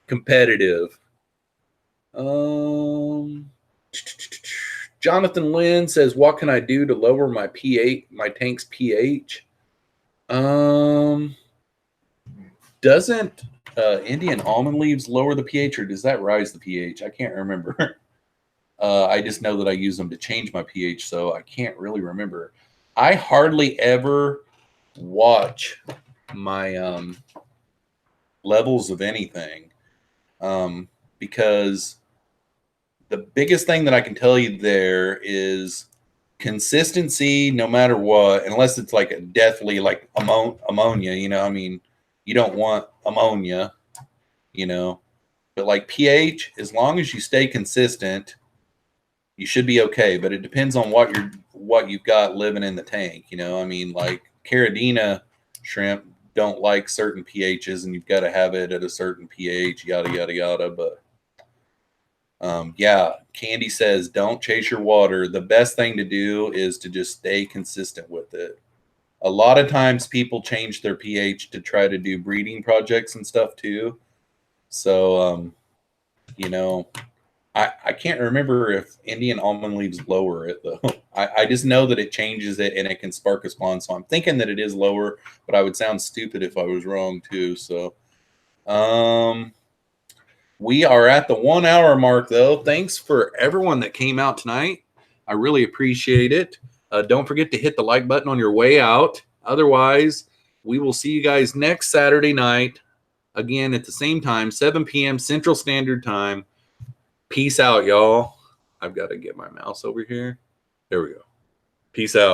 Competitive. Jonathan Lynn says, what can I do to lower my pH, my tank's pH? Doesn't Indian almond leaves lower the pH, or does that rise the pH? I can't remember. I just know that I use them to change my pH, so I can't really remember. I hardly ever watch my levels of anything because the biggest thing that I can tell you there is consistency, no matter what, unless it's like a deathly like ammonia, you know, I mean, you don't want ammonia, you know, but like pH, as long as you stay consistent, you should be okay. But it depends on what you've got living in the tank, you know. I mean, like Caridina shrimp don't like certain pHs, and you've got to have it at a certain pH, yada yada yada. But yeah, Candy says don't chase your water. The best thing to do is to just stay consistent with it. A lot of times people change their pH to try to do breeding projects and stuff too. So, you know, I can't remember if Indian almond leaves lower it though. I just know that it changes it and it can spark a spawn. So I'm thinking that it is lower, but I would sound stupid if I was wrong too. So, we are at the 1 hour mark though. Thanks for everyone that came out tonight. I really appreciate it. Don't forget to hit the like button on your way out. Otherwise, we will see you guys next Saturday night, again at the same time, 7 p.m. Central Standard Time. Peace out, y'all. I've got to get my mouse over here. There we go. Peace out.